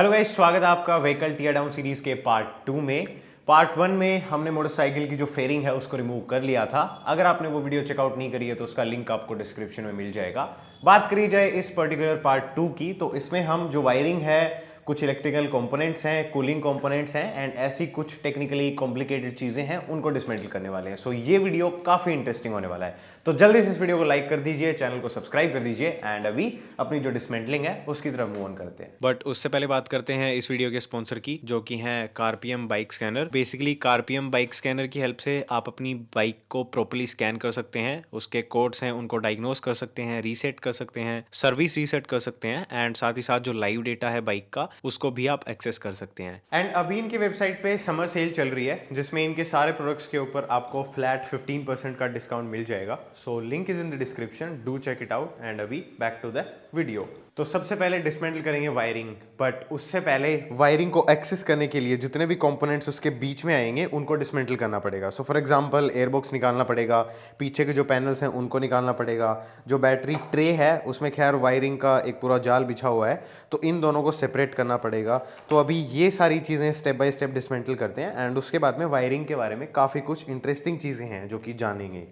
Hello guys, स्वागत है आपका व्हीकल टीयर डाउन सीरीज के पार्ट 2 में। पार्ट 1 में हमने मोटरसाइकिल की जो फेयरिंग है उसको रिमूव कर लिया था। अगर आपने वो वीडियो चेकआउट नहीं करी है तो उसका लिंक आपको डिस्क्रिप्शन में मिल जाएगा। बात करी जाए इस पर्टिकुलर पार्ट 2 की, तो इसमें हम जो वायरिंग है, कुछ इलेक्ट्रिकल कंपोनेंट्स हैं, कूलिंग कंपोनेंट्स हैं एंड ऐसी कुछ टेक्निकली कॉम्प्लिकेटेड चीजें हैं, उनको डिसमेंटल करने वाले हैं। सो ये वीडियो काफी इंटरेस्टिंग होने वाला है, तो जल्दी से इस वीडियो को लाइक कर दीजिए, चैनल को सब्सक्राइब कर दीजिए एंड अभी अपनी जो डिसमेंटलिंग है उसकी तरफ मूव ऑन करते हैं। बट उससे पहले बात करते हैं इस वीडियो के स्पॉन्सर की, जो कि है CarPM bike scanner. Basically CarPM bike scanner की हेल्प से आप अपनी बाइक को प्रॉपर्ली स्कैन कर सकते हैं, उसके कोड्स हैं उनको डायग्नोस कर सकते हैं, रीसेट कर सकते हैं, सर्विस रीसेट कर सकते हैं एंड साथ ही साथ जो लाइव डेटा है बाइक का उसको भी आप एक्सेस कर सकते हैं। एंड अभी इनकी वेबसाइट पे समर सेल चल रही है, जिसमें इनके सारे प्रोडक्ट्स के ऊपर आपको फ्लैट 15% का डिस्काउंट मिल जाएगा। So link is in the description, do check it out and अभी बैक टू द वीडियो। तो सबसे पहले डिसमेंटल करेंगे वायरिंग, बट उससे पहले वायरिंग को एक्सेस करने के लिए जितने भी कंपोनेंट्स उसके बीच में आएंगे उनको डिसमेंटल करना पड़ेगा। सो फॉर एग्जांपल एयरबॉक्स निकालना पड़ेगा, पीछे के जो पैनल्स हैं उनको निकालना पड़ेगा, जो बैटरी ट्रे है उसमें खैर वायरिंग का एक पूरा जाल बिछा हुआ है, तो इन दोनों को सेपरेट करना पड़ेगा। तो अभी ये सारी चीज़ें स्टेप बाय स्टेप डिसमेंटल करते हैं एंड उसके बाद में वायरिंग के बारे में काफ़ी कुछ इंटरेस्टिंग चीज़ें हैं जो कि जानेंगे।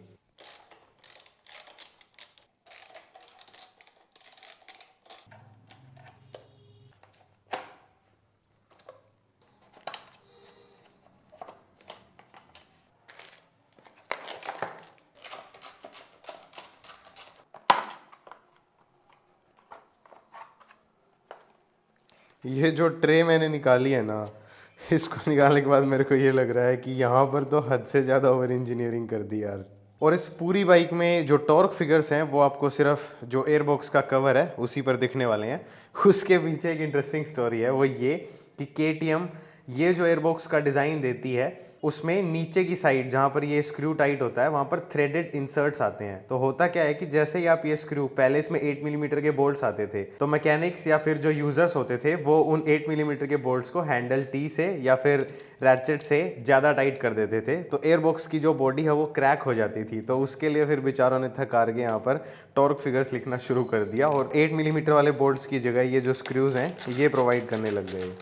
ये जो ट्रे मैंने निकाली है ना, इसको निकालने के बाद मेरे को ये लग रहा है कि यहाँ पर तो हद से ज़्यादा ओवर इंजीनियरिंग कर दी यार। और इस पूरी बाइक में जो टॉर्क फिगर्स हैं वो आपको सिर्फ जो एयरबॉक्स का कवर है उसी पर दिखने वाले हैं। उसके पीछे एक इंटरेस्टिंग स्टोरी है, वो ये कि केटीएम ये जो एयरबॉक्स का डिज़ाइन देती है उसमें नीचे की साइड जहाँ पर ये स्क्रू टाइट होता है वहाँ पर थ्रेडेड इंसर्ट्स आते हैं। तो होता क्या है कि जैसे ही आप ये स्क्रू, पहले इसमें 8 मिलीमीटर के बोल्ट्स आते थे, तो मैकेनिक्स या फिर जो यूजर्स होते थे वो उन 8 मिलीमीटर के बोल्ट्स को हैंडल टी से या फिर रैचेट से ज़्यादा टाइट कर देते थे, तो एयरबॉक्स की जो बॉडी है वो क्रैक हो जाती थी। तो उसके लिए फिर बेचारों ने थक हार के यहाँ पर टॉर्क फिगर्स लिखना शुरू कर दिया और 8 मिलीमीटर वाले बोल्ट्स की जगह ये जो स्क्रूज हैं ये प्रोवाइड करने लग गए।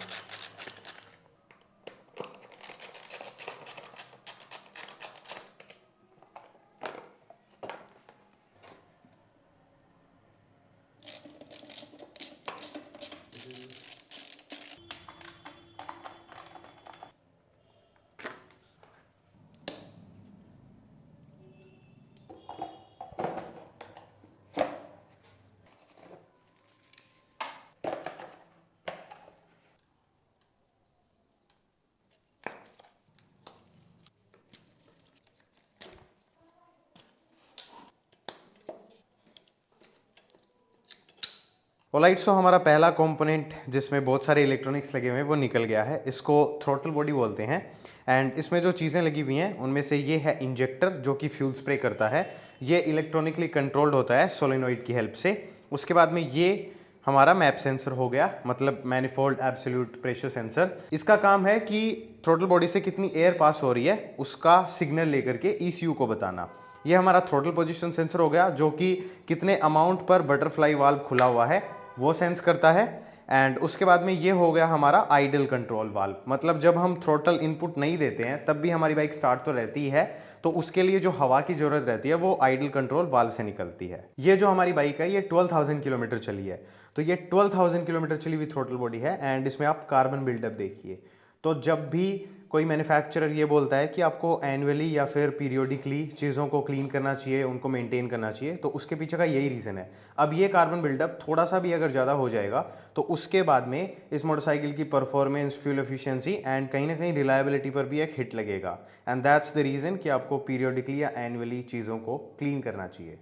ऑलराइट, सो हमारा पहला कंपोनेंट जिसमें बहुत सारे इलेक्ट्रॉनिक्स लगे हुए हैं वो निकल गया है। इसको थ्रोटल बॉडी बोलते हैं एंड इसमें जो चीज़ें लगी हुई हैं उनमें से ये है इंजेक्टर, जो कि फ्यूल स्प्रे करता है। ये इलेक्ट्रॉनिकली कंट्रोल्ड होता है सोलेनोइड की हेल्प से। उसके बाद में ये हमारा मैप सेंसर हो गया, मतलब मैनिफोल्ड एब्सोल्यूट प्रेशर सेंसर। इसका काम है कि थ्रोटल बॉडी से कितनी एयर पास हो रही है उसका सिग्नल लेकर के ईसीयू को बताना। ये हमारा थ्रोटल पोजीशन सेंसर हो गया, जो कि कितने अमाउंट पर बटरफ्लाई वाल्व खुला हुआ है वो सेंस करता है। एंड उसके बाद में ये हो गया हमारा आइडल कंट्रोल वाल्व, मतलब जब हम थ्रोटल इनपुट नहीं देते हैं तब भी हमारी बाइक स्टार्ट तो रहती है, तो उसके लिए जो हवा की जरूरत रहती है वो आइडल कंट्रोल वाल्व से निकलती है। ये जो हमारी बाइक है ये 12,000 किलोमीटर चली है, तो ये 12,000 किलोमीटर चली हुई थ्रोटल बॉडी है एंड इसमें आप कार्बन बिल्डअप देखिए। तो जब भी कोई मैन्युफैक्चरर ये बोलता है कि आपको एनुअली या फिर पीरियोडिकली चीज़ों को क्लीन करना चाहिए, उनको मेंटेन करना चाहिए, तो उसके पीछे का यही रीज़न है। अब ये कार्बन बिल्डअप थोड़ा सा भी अगर ज़्यादा हो जाएगा तो उसके बाद में इस मोटरसाइकिल की परफॉर्मेंस, फ्यूल एफिशिएंसी एंड कहीं ना कहीं रिलायबिलिटी पर भी एक हिट लगेगा। एंड दैट्स द रीज़न कि आपको पीरियोडिकली या एनुअली चीज़ों को क्लीन करना चाहिए।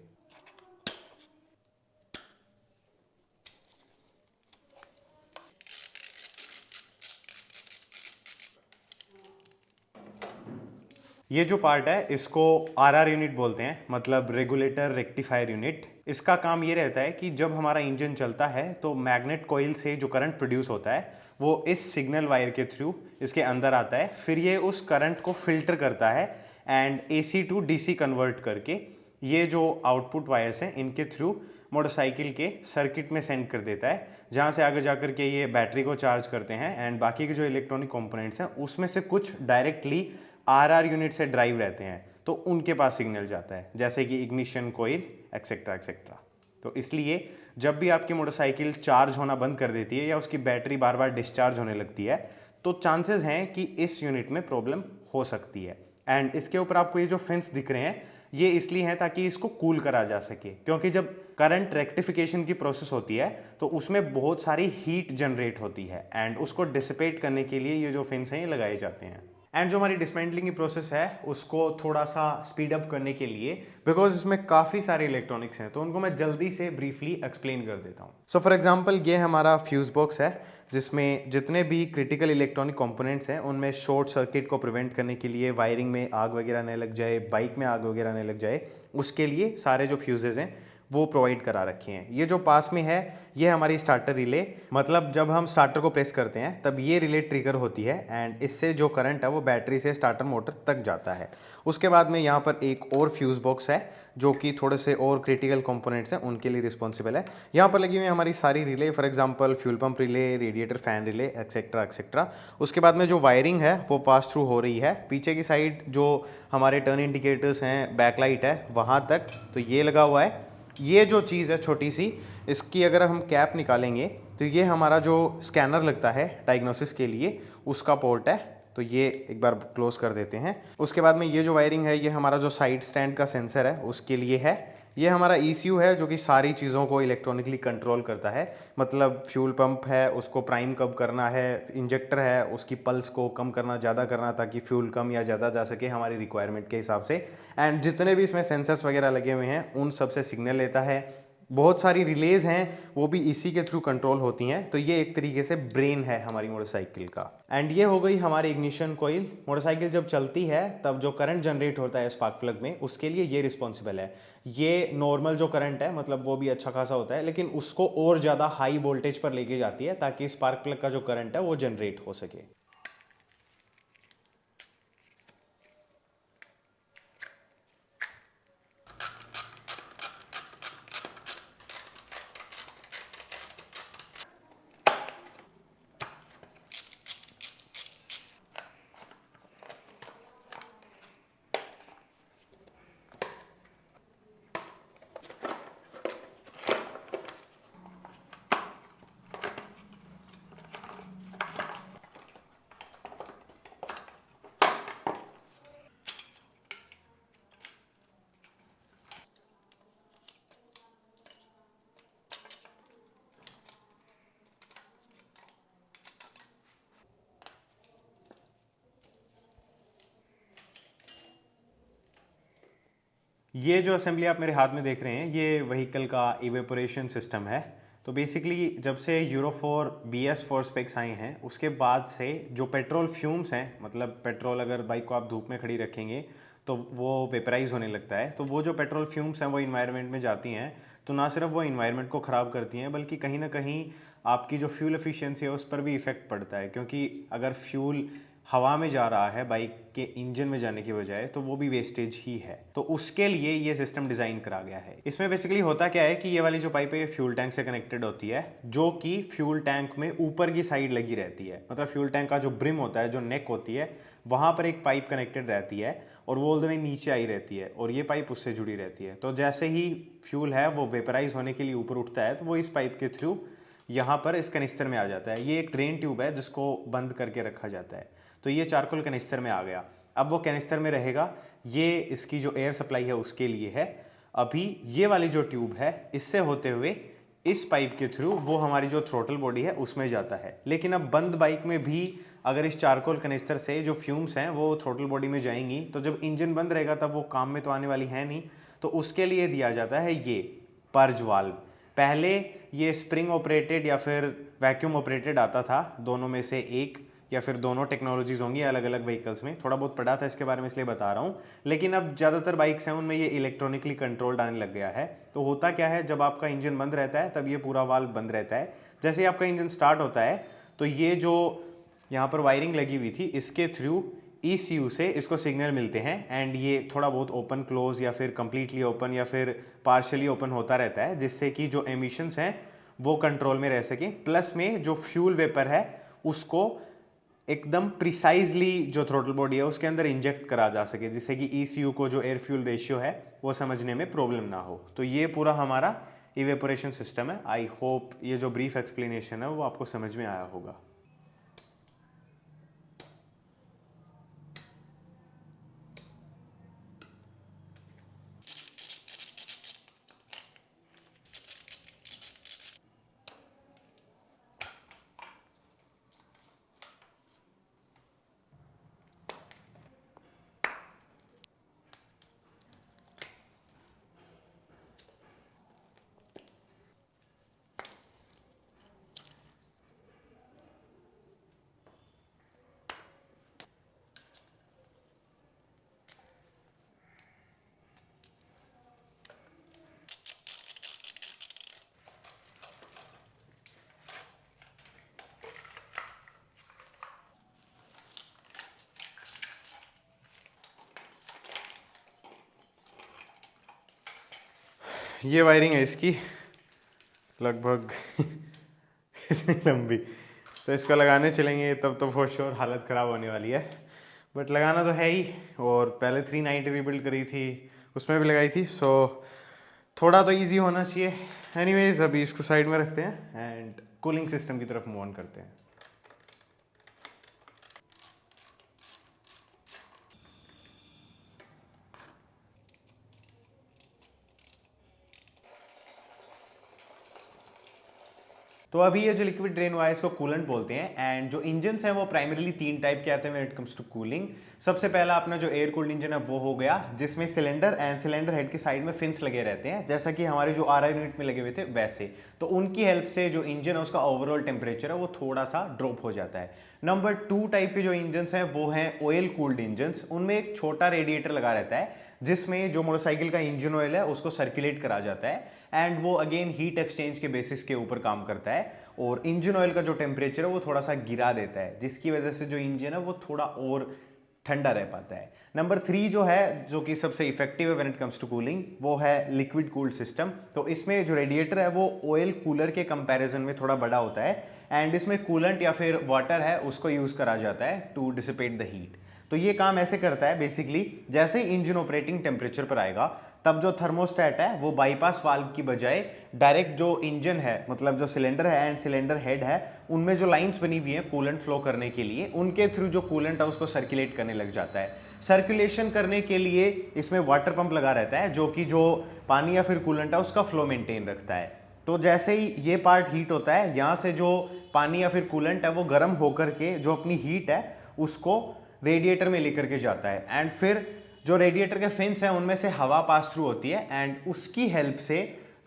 ये जो पार्ट है इसको आरआर यूनिट बोलते हैं, मतलब रेगुलेटर रेक्टिफायर यूनिट। इसका काम ये रहता है कि जब हमारा इंजन चलता है तो मैग्नेट कॉइल से जो करंट प्रोड्यूस होता है वो इस सिग्नल वायर के थ्रू इसके अंदर आता है, फिर ये उस करंट को फिल्टर करता है and AC to DC convert करके ये जो आउटपुट वायर्स हैं इनके थ्रू मोटरसाइकिल के सर्किट में सेंड कर देता है, जहाँ से आगे जाकर के ये बैटरी को चार्ज करते हैं एंड बाकी के जो इलेक्ट्रॉनिक कंपोनेंट्स हैं उसमें से कुछ डायरेक्टली आरआर यूनिट से ड्राइव रहते हैं, तो उनके पास सिग्नल जाता है, जैसे कि इग्निशन कोइल एक्सेट्रा एक्सेट्रा। तो इसलिए जब भी आपकी मोटरसाइकिल चार्ज होना बंद कर देती है या उसकी बैटरी बार बार डिस्चार्ज होने लगती है, तो चांसेस हैं कि इस यूनिट में प्रॉब्लम हो सकती है। एंड इसके ऊपर आपको ये जो फिन्स दिख रहे हैं ये इसलिए हैं ताकि इसको कूल करा जा सके, क्योंकि जब करंट रेक्टिफिकेशन की प्रोसेस होती है तो उसमें बहुत सारी हीट जनरेट होती है एंड उसको डिसिपेट करने के लिए ये जो फिन्स हैं ये लगाए जाते हैं। एंड जो हमारी डिसमेंटलिंग की प्रोसेस है उसको थोड़ा सा स्पीड अप करने के लिए, बिकॉज इसमें काफ़ी सारे इलेक्ट्रॉनिक्स हैं, तो उनको मैं जल्दी से ब्रीफली एक्सप्लेन कर देता हूँ। सो फॉर एग्जांपल ये हमारा फ्यूज बॉक्स है, जिसमें जितने भी क्रिटिकल इलेक्ट्रॉनिक कंपोनेंट्स हैं उनमें शॉर्ट सर्किट को प्रिवेंट करने के लिए, वायरिंग में आग वगैरह नहीं लग जाए, बाइक में आग वगैरह नहीं लग जाए, उसके लिए सारे जो फ्यूजेज हैं वो प्रोवाइड करा रखे हैं। ये जो पास में है ये हमारी स्टार्टर रिले, मतलब जब हम स्टार्टर को प्रेस करते हैं तब ये रिले ट्रिगर होती है एंड इससे जो करंट है वो बैटरी से स्टार्टर मोटर तक जाता है। उसके बाद में यहाँ पर एक और फ्यूज बॉक्स है जो कि थोड़े से और क्रिटिकल कंपोनेंट्स हैं उनके लिए रिस्पॉन्सिबल है। यहाँ पर लगी हुई हमारी सारी relay, for example fuel pump relay, radiator fan relay etcetera etcetera. उसके बाद में जो वायरिंग है वो पास थ्रू हो रही है पीछे की साइड, जो हमारे टर्न इंडिकेटर्स हैं, बैकलाइट है वहाँ तक, तो ये लगा हुआ है। ये जो चीज़ है छोटी सी, इसकी अगर हम कैप निकालेंगे तो ये हमारा जो स्कैनर लगता है डायग्नोसिस के लिए उसका पोर्ट है, तो ये एक बार क्लोज कर देते हैं। उसके बाद में ये जो वायरिंग है ये हमारा जो साइड स्टैंड का सेंसर है उसके लिए है। ये हमारा ECU है जो कि सारी चीज़ों को इलेक्ट्रॉनिकली कंट्रोल करता है, मतलब फ्यूल पंप है उसको प्राइम कब करना है, इंजेक्टर है उसकी पल्स को कम करना ज़्यादा करना ताकि फ्यूल कम या ज़्यादा जा सके हमारी रिक्वायरमेंट के हिसाब से। एंड जितने भी इसमें सेंसर्स वगैरह लगे हुए हैं उन सब से सिग्नल लेता है। बहुत सारी रिलेज हैं वो भी इसी के थ्रू कंट्रोल होती हैं, तो ये एक तरीके से ब्रेन है हमारी मोटरसाइकिल का। एंड ये हो गई हमारी इग्निशन कोइल। मोटरसाइकिल जब चलती है तब जो करंट जनरेट होता है स्पार्क प्लग में उसके लिए ये रिस्पॉन्सिबल है। ये नॉर्मल जो करंट है मतलब वो भी अच्छा खासा होता है, लेकिन उसको और ज़्यादा हाई वोल्टेज पर लेके जाती है ताकि स्पार्क प्लग का जो करंट है वो जनरेट हो सके। ये जो असेंबली आप मेरे हाथ में देख रहे हैं ये व्हीकल का इवेपोरेशन सिस्टम है। तो बेसिकली जब से यूरो 4 BS4 स्पेक्स आए हैं उसके बाद से जो पेट्रोल फ्यूम्स हैं, मतलब पेट्रोल अगर बाइक को आप धूप में खड़ी रखेंगे तो वो वेपराइज होने लगता है, तो वो जो पेट्रोल फ्यूम्स हैं वो इन्वायरमेंट में जाती हैं, तो ना सिर्फ वो इन्वायरमेंट को ख़राब करती हैं बल्कि कहीं ना कहीं आपकी जो फ्यूल एफिशिएंसी है उस पर भी इफेक्ट पड़ता है, क्योंकि अगर फ्यूल हवा में जा रहा है बाइक के इंजन में जाने की बजाय तो वो भी वेस्टेज ही है। तो उसके लिए ये सिस्टम डिज़ाइन करा गया है। इसमें बेसिकली होता क्या है कि ये वाली जो पाइप है ये फ्यूल टैंक से कनेक्टेड होती है, जो कि फ्यूल टैंक में ऊपर की साइड लगी रहती है, मतलब फ्यूल टैंक का जो ब्रिम होता है, जो नेक होती है, वहाँ पर एक पाइप कनेक्टेड रहती है और वो ऑल द वे नीचे आई रहती है और ये पाइप उससे जुड़ी रहती है। तो जैसे ही फ्यूल है वो वेपराइज होने के लिए ऊपर उठता है तो वो इस पाइप के थ्रू यहाँ पर इस कनिस्टर में आ जाता है। ये एक ड्रेन ट्यूब है जिसको बंद करके रखा जाता है, तो ये चारकोल कैनिस्टर में आ गया। अब वो कैनिस्टर में रहेगा, ये इसकी जो एयर सप्लाई है उसके लिए है। अभी ये वाली जो ट्यूब है इससे होते हुए इस पाइप के थ्रू वो हमारी जो थ्रोटल बॉडी है उसमें जाता है। लेकिन अब बंद बाइक में भी अगर इस चारकोल कैनिस्टर से जो फ्यूम्स हैं वो थ्रोटल बॉडी में जाएंगी तो जब इंजन बंद रहेगा तब वो काम में तो आने वाली है नहीं, तो उसके लिए दिया जाता है ये पर्ज वाल्व। पहले ये स्प्रिंग ऑपरेटेड या फिर वैक्यूम ऑपरेटेड आता था, दोनों में से एक या फिर दोनों टेक्नोलॉजीज होंगी अलग अलग व्हीकल्स में। थोड़ा बहुत पढ़ा था इसके बारे में इसलिए बता रहा हूँ, लेकिन अब ज़्यादातर बाइक्स हैं उनमें ये इलेक्ट्रॉनिकली कंट्रोल्ड आने लग गया है। तो होता क्या है, जब आपका इंजन बंद रहता है तब ये पूरा वाल्व बंद रहता है। जैसे ही आपका इंजन स्टार्ट होता है तो ये जो यहाँ पर वायरिंग लगी हुई थी इसके थ्रू ECU से इसको सिग्नल मिलते हैं एंड ये थोड़ा बहुत ओपन क्लोज या फिर कंप्लीटली ओपन या फिर पार्शियली ओपन होता रहता है, जिससे कि जो एमिशंस हैं वो कंट्रोल में रह सकें। प्लस में जो फ्यूल वेपर है उसको एकदम प्रिसाइजली जो थ्रोटल बॉडी है उसके अंदर इंजेक्ट करा जा सके, जिससे कि ECU को जो एयर फ्यूल रेशियो है वो समझने में प्रॉब्लम ना हो। तो ये पूरा हमारा इवेपोरेशन सिस्टम है। आई होप ये जो ब्रीफ एक्सप्लेनेशन है वो आपको समझ में आया होगा। ये वायरिंग है इसकी लगभग इतनी लंबी, तो इसको लगाने चलेंगे तब तो फॉर श्योर हालत ख़राब होने वाली है, बट लगाना तो है ही। और पहले 390 रिबिल्ड करी थी उसमें भी लगाई थी, सो थोड़ा तो इजी होना चाहिए। एनीवेज अभी इसको साइड में रखते हैं एंड कूलिंग सिस्टम की तरफ मूव ऑन करते हैं। तो अभी ये जो लिक्विड ड्रेन हुआ है इसको कूलेंट बोलते हैं। एंड जो इंजन्स हैं वो प्राइमरीली 3 टाइप के आते हैं when it comes to cooling. सबसे पहला अपना जो एयर कूल्ड इंजन है वो हो गया, जिसमें सिलेंडर एंड सिलेंडर हेड के साइड में फिन्स लगे रहते हैं, जैसा कि हमारे जो RI यूनिट में लगे हुए थे वैसे। तो उनकी हेल्प से जो इंजन है उसका ओवरऑल टेम्परेचर है वो थोड़ा सा ड्रॉप हो जाता है। नंबर 2 टाइप के जो इंजन्स हैं वो हैं ऑयल कूल्ड इंजन्स। उनमें एक छोटा रेडिएटर लगा रहता है जिसमें जो मोटरसाइकिल का इंजन ऑयल है उसको सर्कुलेट करा जाता है एंड वो अगेन हीट एक्सचेंज के बेसिस के ऊपर काम करता है और इंजन ऑयल का जो टेम्परेचर है वो थोड़ा सा गिरा देता है, जिसकी वजह से जो इंजन है वो थोड़ा और ठंडा रह पाता है। नंबर 3 जो है, जो कि सबसे इफेक्टिव है when it comes to cooling, वो है लिक्विड कूल्ड सिस्टम। तो इसमें जो रेडिएटर है वो ऑयल कूलर के कंपैरिजन में थोड़ा बड़ा होता है एंड इसमें कूलेंट या फिर वाटर है उसको यूज करा जाता है टू डिसिपेट द हीट। तो ये काम ऐसे करता है बेसिकली, जैसे ही इंजन ऑपरेटिंग टेम्परेचर पर आएगा तब जो थर्मोस्टेट है वो बाईपास वाल्व की बजाय डायरेक्ट जो इंजन है, मतलब जो सिलेंडर है एंड सिलेंडर हेड है, उनमें जो लाइंस बनी हुई हैं कूलेंट फ्लो करने के लिए, उनके थ्रू जो कूलेंट है उसको सर्कुलेट करने लग जाता है। सर्कुलेशन करने के लिए इसमें वाटर पंप लगा रहता है जो कि जो पानी या फिर कूलेंट है उसका फ्लो मेंटेन रखता है। तो जैसे ही ये पार्ट हीट होता है, यहाँ से जो पानी या फिर कूलेंट है वो गर्म होकर के जो अपनी हीट है उसको रेडिएटर में लेकर के जाता है एंड फिर जो रेडिएटर के फिन्स हैं उनमें से हवा पास थ्रू होती है एंड उसकी हेल्प से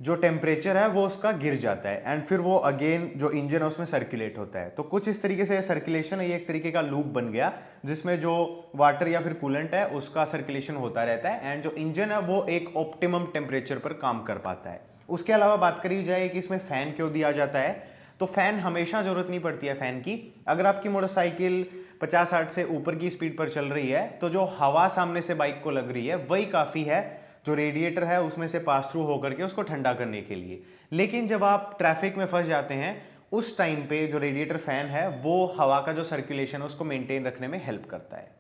जो टेम्परेचर है वो उसका गिर जाता है एंड फिर वो अगेन जो इंजन है उसमें सर्कुलेट होता है। तो कुछ इस तरीके से सर्कुलेशन है, ये एक तरीके का लूप बन गया जिसमें जो वाटर या फिर कूलेंट है उसका सर्कुलेशन होता रहता है एंड जो इंजन है वो एक ऑप्टिमम टेम्परेचर पर काम कर पाता है। उसके अलावा बात करी जाए कि इसमें फैन क्यों दिया जाता है, तो फैन हमेशा जरूरत नहीं पड़ती है फैन की। अगर आपकी मोटरसाइकिल 50-60 से ऊपर की स्पीड पर चल रही है तो जो हवा सामने से बाइक को लग रही है वही काफ़ी है जो रेडिएटर है उसमें से पास थ्रू होकर के उसको ठंडा करने के लिए। लेकिन जब आप ट्रैफिक में फंस जाते हैं उस टाइम पे जो रेडिएटर फैन है वो हवा का जो सर्कुलेशन है उसको मेंटेन रखने में हेल्प करता है।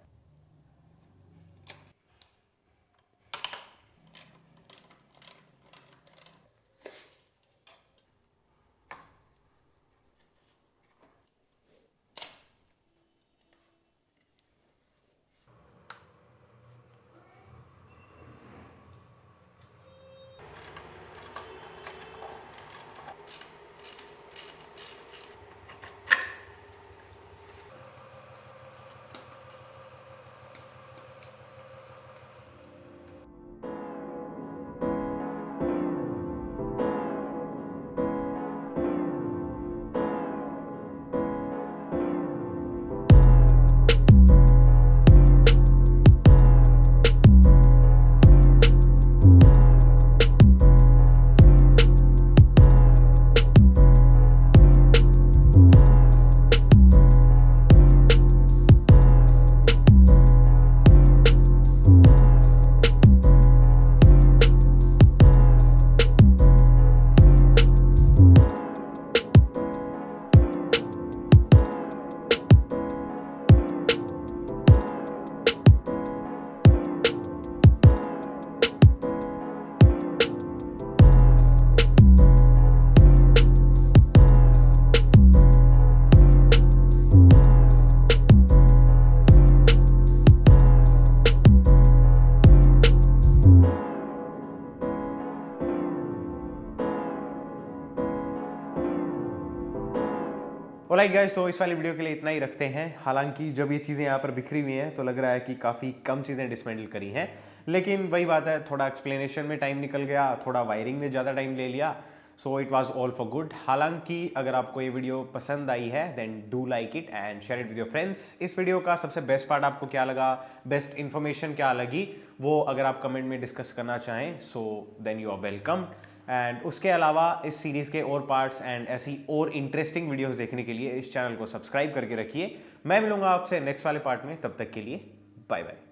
ऑलराइट गाइस, तो इस वाली वीडियो के लिए इतना ही रखते हैं। हालांकि जब ये चीज़ें यहाँ पर बिखरी हुई हैं तो लग रहा है कि काफ़ी कम चीज़ें डिसमेंटल करी हैं, लेकिन वही बात है, थोड़ा एक्सप्लेनेशन में टाइम निकल गया, थोड़ा वायरिंग में ज़्यादा टाइम ले लिया, so it was all for good. हालांकि अगर आपको ये वीडियो पसंद आई है then do like it and share it with your friends. इस वीडियो का सबसे बेस्ट पार्ट आपको क्या लगा, बेस्ट इन्फॉर्मेशन क्या लगी, वो अगर आप कमेंट में डिस्कस करना चाहें so then you are welcome. And उसके अलावा इस सीरीज़ के और पार्ट्स एंड ऐसी और इंटरेस्टिंग वीडियोस देखने के लिए इस चैनल को सब्सक्राइब करके रखिए। मैं मिलूंगा आपसे नेक्स्ट वाले पार्ट में, तब तक के लिए बाय बाय।